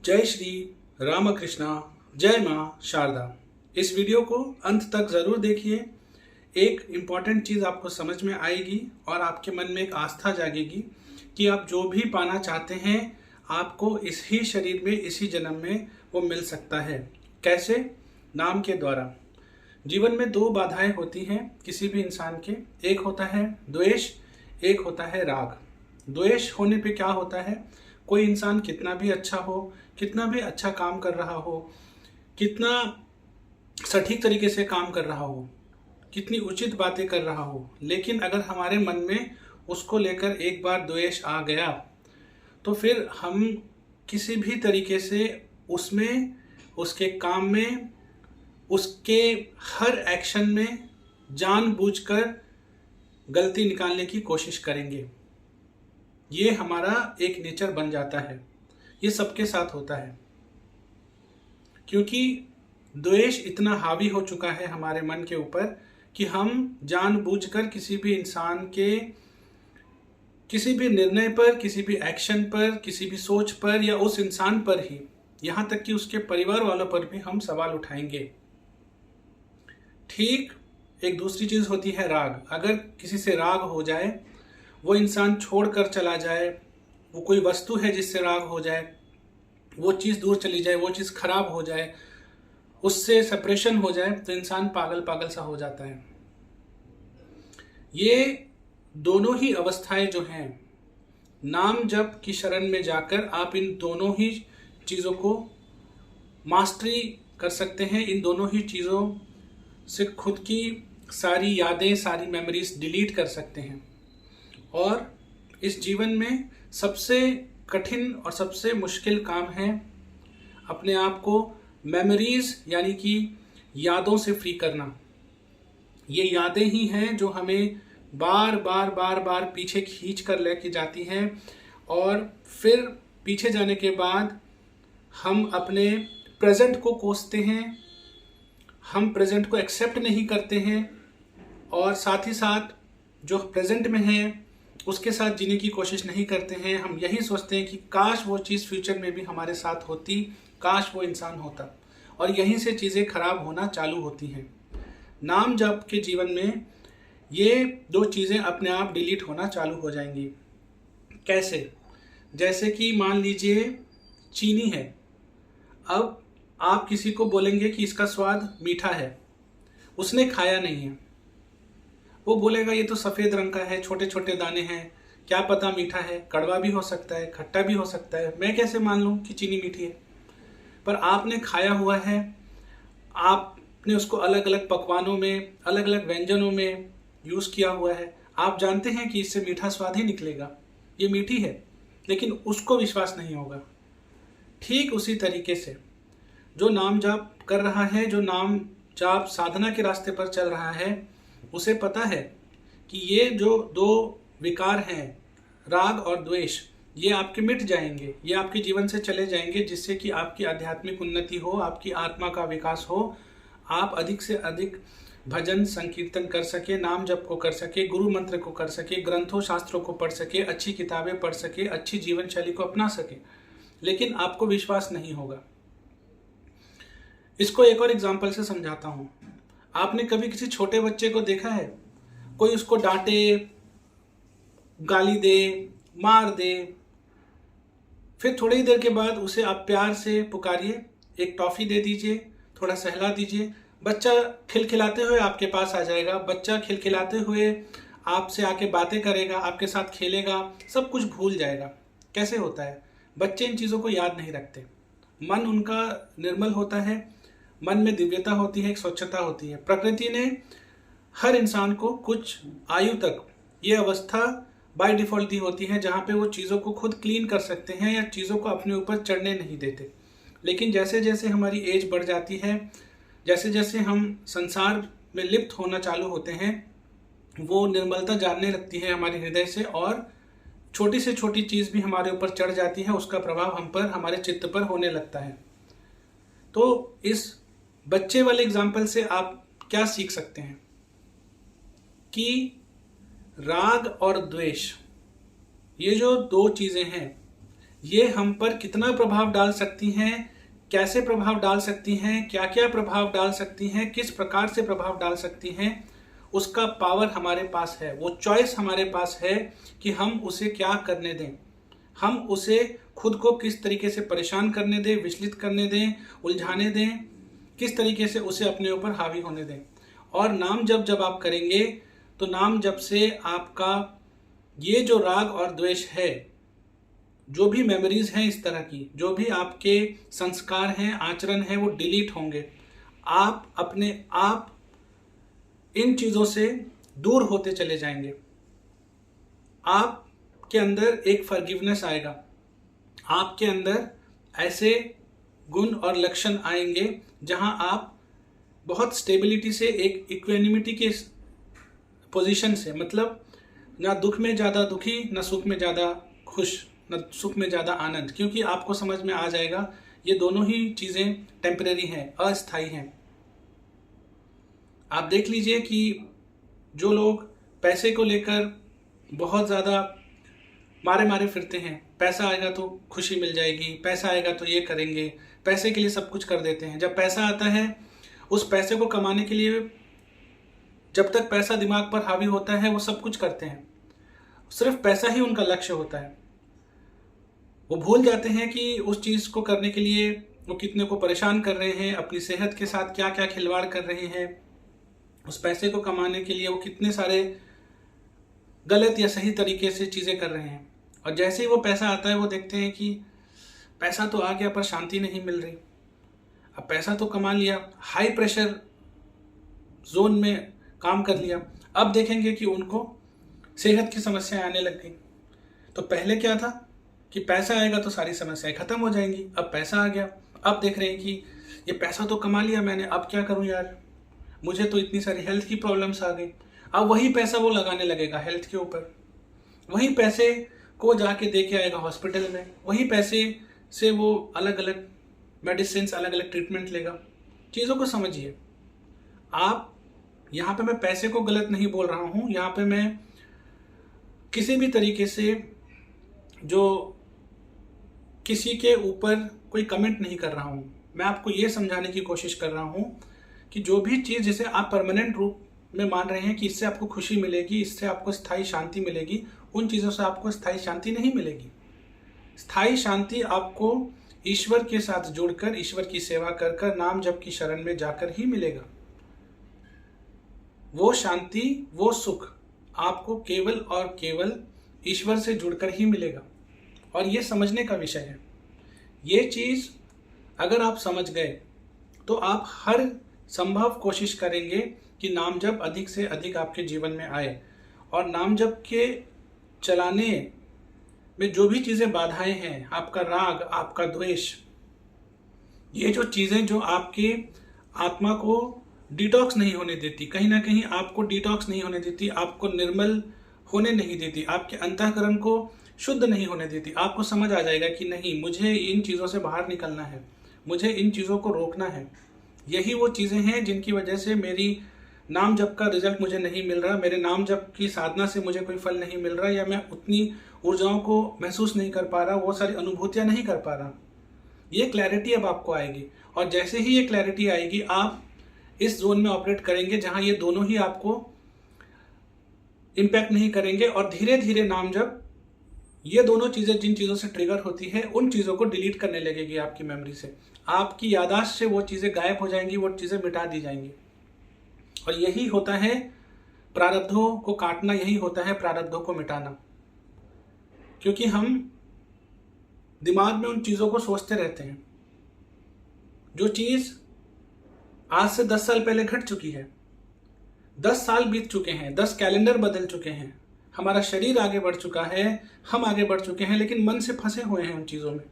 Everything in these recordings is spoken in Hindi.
जय श्री रामकृष्णा, जय माँ शारदा। इस वीडियो को अंत तक ज़रूर देखिए। एक इम्पॉर्टेंट चीज़ आपको समझ में आएगी और आपके मन में एक आस्था जागेगी कि आप जो भी पाना चाहते हैं आपको इस ही शरीर में, इसी जन्म में वो मिल सकता है। कैसे? नाम के द्वारा। जीवन में दो बाधाएं होती हैं किसी भी इंसान के। एक होता है द्वेष, एक होता है राग। द्वेष होने पे क्या होता है, कोई इंसान कितना भी अच्छा हो, कितना भी अच्छा काम कर रहा हो, कितना सटीक तरीके से काम कर रहा हो, कितनी उचित बातें कर रहा हो, लेकिन अगर हमारे मन में उसको लेकर एक बार द्वेष आ गया तो फिर हम किसी भी तरीके से उसमें, उसके काम में, उसके हर एक्शन में जानबूझकर गलती निकालने की कोशिश करेंगे। ये हमारा एक नेचर बन जाता है। ये सबके साथ होता है क्योंकि द्वेष इतना हावी हो चुका है हमारे मन के ऊपर कि हम जानबूझकर किसी भी इंसान के किसी भी निर्णय पर, किसी भी एक्शन पर, किसी भी सोच पर या उस इंसान पर ही, यहाँ तक कि उसके परिवार वालों पर भी हम सवाल उठाएंगे। ठीक एक दूसरी चीज़ होती है राग। अगर किसी से राग हो जाए, वो इंसान छोड़कर चला जाए, वो कोई वस्तु है जिससे राग हो जाए, वो चीज़ दूर चली जाए, वो चीज़ खराब हो जाए, उससे सेपरेशन हो जाए, तो इंसान पागल पागल सा हो जाता है। ये दोनों ही अवस्थाएं जो हैं, नाम जप की शरण में जाकर आप इन दोनों ही चीज़ों को मास्टरी कर सकते हैं। इन दोनों ही चीज़ों से खुद की सारी यादें, सारी मेमोरीज डिलीट कर सकते हैं। और इस जीवन में सबसे कठिन और सबसे मुश्किल काम है अपने आप को मेमोरीज यानी कि यादों से फ्री करना। ये यादें ही हैं जो हमें बार बार बार बार पीछे खींच कर लेके जाती हैं और फिर पीछे जाने के बाद हम अपने प्रेजेंट को कोसते हैं, हम प्रेजेंट को एक्सेप्ट नहीं करते हैं और साथ ही साथ जो प्रेजेंट में है उसके साथ जीने की कोशिश नहीं करते हैं। हम यही सोचते हैं कि काश वो चीज़ फ्यूचर में भी हमारे साथ होती, काश वो इंसान होता, और यहीं से चीज़ें खराब होना चालू होती हैं। नाम जप के जीवन में ये दो चीज़ें अपने आप डिलीट होना चालू हो जाएंगी। कैसे? जैसे कि मान लीजिए चीनी है। अब आप किसी को बोलेंगे कि इसका स्वाद मीठा है, उसने खाया नहीं है, वो बोलेगा ये तो सफ़ेद रंग का है, छोटे छोटे दाने हैं, क्या पता मीठा है, कड़वा भी हो सकता है, खट्टा भी हो सकता है, मैं कैसे मान लूँ कि चीनी मीठी है। पर आपने खाया हुआ है, आपने उसको अलग अलग पकवानों में, अलग अलग व्यंजनों में यूज़ किया हुआ है, आप जानते हैं कि इससे मीठा स्वाद ही निकलेगा, ये मीठी है, लेकिन उसको विश्वास नहीं होगा। ठीक उसी तरीके से जो नाम जाप कर रहा है, जो नाम जाप साधना के रास्ते पर चल रहा है, उसे पता है कि ये जो दो विकार हैं, राग और द्वेष, ये आपके मिट जाएंगे, ये आपके जीवन से चले जाएंगे, जिससे कि आपकी आध्यात्मिक उन्नति हो, आपकी आत्मा का विकास हो, आप अधिक से अधिक भजन संकीर्तन कर सके, नाम जप को कर सके, गुरु मंत्र को कर सके, ग्रंथों शास्त्रों को पढ़ सके, अच्छी किताबें पढ़ सके, अच्छी जीवन शैली को अपना सके, लेकिन आपको विश्वास नहीं होगा। इसको एक और एग्जाम्पल से समझाता हूँ। आपने कभी किसी छोटे बच्चे को देखा है, कोई उसको डांटे, गाली दे, मार दे, फिर थोड़ी ही देर के बाद उसे आप प्यार से पुकारिए, एक टॉफ़ी दे दीजिए, थोड़ा सहला दीजिए, बच्चा खिलखिलाते हुए आपके पास आ जाएगा, बच्चा खिलखिलाते हुए आपसे आके बातें करेगा, आपके साथ खेलेगा, सब कुछ भूल जाएगा। कैसे होता है? बच्चे इन चीज़ों को याद नहीं रखते, मन उनका निर्मल होता है, मन में दिव्यता होती है, एक स्वच्छता होती है। प्रकृति ने हर इंसान को कुछ आयु तक ये अवस्था बाय डिफ़ॉल्ट दी होती है जहाँ पे वो चीज़ों को खुद क्लीन कर सकते हैं या चीज़ों को अपने ऊपर चढ़ने नहीं देते। लेकिन जैसे जैसे हमारी एज बढ़ जाती है, जैसे जैसे हम संसार में लिप्त होना चालू होते हैं, वो निर्मलता जानने लगती है हमारे हृदय से और छोटी से छोटी चीज़ भी हमारे ऊपर चढ़ जाती है, उसका प्रभाव हम पर, हमारे चित्त पर होने लगता है। तो इस बच्चे वाले एग्जाम्पल से आप क्या सीख सकते हैं कि राग और द्वेष, ये जो दो चीज़ें हैं, ये हम पर कितना प्रभाव डाल सकती हैं, कैसे प्रभाव डाल सकती हैं, क्या क्या प्रभाव डाल सकती हैं, किस प्रकार से प्रभाव डाल सकती हैं, उसका पावर हमारे पास है। वो चॉइस हमारे पास है कि हम उसे क्या करने दें, हम उसे खुद को किस तरीके से परेशान करने दें, विचलित करने दें, उलझाने दें, किस तरीके से उसे अपने ऊपर हावी होने दें। और नाम जप जब आप करेंगे तो नाम जप से आपका ये जो राग और द्वेष है, जो भी मेमोरीज हैं इस तरह की, जो भी आपके संस्कार हैं, आचरण हैं, वो डिलीट होंगे। आप अपने आप इन चीज़ों से दूर होते चले जाएंगे। आपके अंदर एक फॉरगिवनेस आएगा, आपके अंदर ऐसे गुण और लक्षण आएंगे जहां आप बहुत स्टेबिलिटी से, एक इक्वेनिमिटी के पोजीशन से, मतलब ना दुख में ज़्यादा दुखी, ना सुख में ज़्यादा खुश, ना सुख में ज़्यादा आनंद, क्योंकि आपको समझ में आ जाएगा ये दोनों ही चीज़ें टेम्परेरी हैं, अस्थायी हैं। आप देख लीजिए कि जो लोग पैसे को लेकर बहुत ज़्यादा मारे मारे फिरते हैं, पैसा आएगा तो खुशी मिल जाएगी, पैसा आएगा तो ये करेंगे, पैसे के लिए सब कुछ कर देते हैं। जब पैसा आता है, उस पैसे को कमाने के लिए जब तक पैसा दिमाग पर हावी होता है वो सब कुछ करते हैं, सिर्फ पैसा ही उनका लक्ष्य होता है। वो भूल जाते हैं कि उस चीज़ को करने के लिए वो कितने को परेशान कर रहे हैं, अपनी सेहत के साथ क्या क्या खिलवाड़ कर रहे हैं, उस पैसे को कमाने के लिए वो कितने सारे गलत या सही तरीके से चीज़ें कर रहे हैं। और जैसे ही वो पैसा आता है वो देखते हैं कि पैसा तो आ गया पर शांति नहीं मिल रही। अब पैसा तो कमा लिया, हाई प्रेशर जोन में काम कर लिया, अब देखेंगे कि उनको सेहत की समस्याएं आने लग गई। तो पहले क्या था कि पैसा आएगा तो सारी समस्याएं खत्म हो जाएंगी, अब पैसा आ गया, अब देख रहे हैं कि ये पैसा तो कमा लिया मैंने, अब क्या करूं यार, मुझे तो इतनी सारी हेल्थ की प्रॉब्लम्स आ गई। अब वही पैसा वो लगाने लगेगा हेल्थ के ऊपर, वही पैसे को जाके दे के आएगा हॉस्पिटल में, वही पैसे से वो अलग अलग मेडिसिन, अलग अलग ट्रीटमेंट लेगा। चीज़ों को समझिए आप। यहाँ पे मैं पैसे को गलत नहीं बोल रहा हूँ, यहाँ पे मैं किसी भी तरीके से जो किसी के ऊपर कोई कमेंट नहीं कर रहा हूँ। मैं आपको ये समझाने की कोशिश कर रहा हूँ कि जो भी चीज़ जिसे आप परमानेंट रूप में मान रहे हैं कि इससे आपको खुशी मिलेगी, इससे आपको स्थायी शांति मिलेगी, उन चीज़ों से आपको स्थायी शांति नहीं मिलेगी। स्थायी शांति आपको ईश्वर के साथ जुड़कर, ईश्वर की सेवा कर कर, नाम जप की शरण में जाकर ही मिलेगा। वो शांति, वो सुख आपको केवल और केवल ईश्वर से जुड़कर ही मिलेगा। और ये समझने का विषय है। ये चीज़ अगर आप समझ गए तो आप हर संभव कोशिश करेंगे कि नाम जप अधिक से अधिक आपके जीवन में आए। और नाम जप के चलाने में जो भी चीज़ें बाधाएं हैं, आपका राग, आपका द्वेष, ये जो चीज़ें जो आपके आत्मा को डिटॉक्स नहीं होने देती, कहीं ना कहीं आपको डिटॉक्स नहीं होने देती, आपको निर्मल होने नहीं देती, आपके अंतःकरण को शुद्ध नहीं होने देती, आपको समझ आ जाएगा कि नहीं, मुझे इन चीज़ों से बाहर निकलना है, मुझे इन चीज़ों को रोकना है। यही वो चीज़ें हैं जिनकी वजह से मेरी नाम जप का रिजल्ट मुझे नहीं मिल रहा, मेरे नाम जप की साधना से मुझे कोई फल नहीं मिल रहा, या मैं उतनी ऊर्जाओं को महसूस नहीं कर पा रहा, वो सारी अनुभूतियाँ नहीं कर पा रहा। ये क्लैरिटी अब आपको आएगी। और जैसे ही ये क्लैरिटी आएगी, आप इस जोन में ऑपरेट करेंगे जहां ये दोनों ही आपको इम्पैक्ट नहीं करेंगे। और धीरे धीरे नाम जप ये दोनों चीज़ें जिन चीज़ों से ट्रिगर होती है, उन चीज़ों को डिलीट करने लगेगी आपकी मेमोरी से, आपकी याददाश्त से वो चीज़ें गायब हो जाएंगी, वो चीज़ें मिटा दी जाएंगी। और यही होता है प्रारब्धों को काटना, यही होता है प्रारब्धों को मिटाना। क्योंकि हम दिमाग में उन चीज़ों को सोचते रहते हैं, जो चीज़ आज से 10 साल पहले घट चुकी है, 10 साल बीत चुके हैं, 10 कैलेंडर बदल चुके हैं, हमारा शरीर आगे बढ़ चुका है, हम आगे बढ़ चुके हैं, लेकिन मन से फंसे हुए हैं उन चीज़ों में।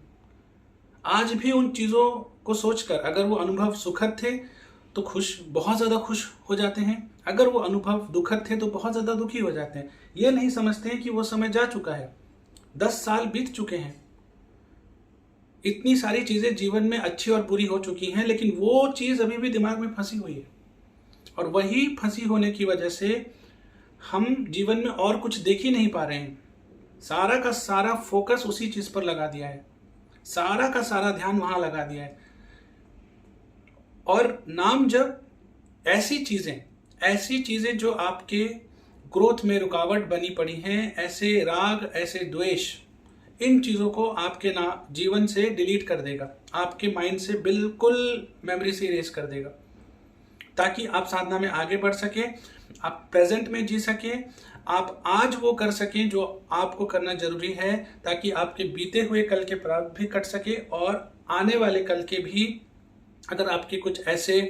आज भी उन चीज़ों को सोचकर अगर वो अनुभव सुखद थे तो बहुत ज़्यादा खुश हो जाते हैं, अगर वो अनुभव दुखद थे तो बहुत ज़्यादा दुखी हो जाते हैं। ये नहीं समझते हैं कि वो समय जा चुका है, 10 साल बीत चुके हैं, इतनी सारी चीज़ें जीवन में अच्छी और बुरी हो चुकी हैं, लेकिन वो चीज़ अभी भी दिमाग में फंसी हुई है। और वही फंसी होने की वजह से हम जीवन में और कुछ देख ही नहीं पा रहे हैं। सारा का सारा फोकस उसी चीज पर लगा दिया है, सारा का सारा ध्यान वहां लगा दिया है। और नाम जप ऐसी चीजें जो आपके ग्रोथ में रुकावट बनी पड़ी हैं, ऐसे राग, ऐसे द्वेष, इन चीजों को आपके जीवन से डिलीट कर देगा, आपके माइंड से बिल्कुल मेमोरी से इरेज कर देगा, ताकि आप साधना में आगे बढ़ सके, आप प्रेजेंट में जी सके, आप आज वो कर सकें जो आपको करना जरूरी है, ताकि आपके बीते हुए कल के प्रारब्ध भी कट सके और आने वाले कल के भी अगर आपके कुछ ऐसे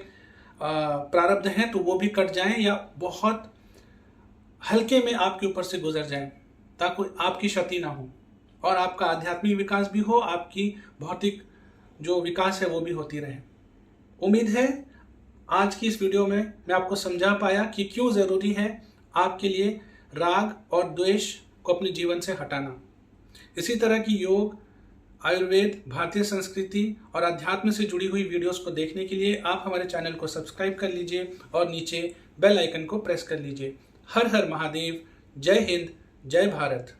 प्रारब्ध हैं तो वो भी कट जाएं या बहुत हल्के में आपके ऊपर से गुजर जाएं, ताकि आपकी क्षति ना हो और आपका आध्यात्मिक विकास भी हो, आपकी भौतिक जो विकास है वो भी होती रहे। उम्मीद है आज की इस वीडियो में मैं आपको समझा पाया कि क्यों ज़रूरी है आपके लिए राग और द्वेष को अपने जीवन से हटाना। इसी तरह की योग, आयुर्वेद, भारतीय संस्कृति और अध्यात्म से जुड़ी हुई वीडियोस को देखने के लिए आप हमारे चैनल को सब्सक्राइब कर लीजिए और नीचे बेल आइकन को प्रेस कर लीजिए। हर हर महादेव, जय हिंद, जय भारत।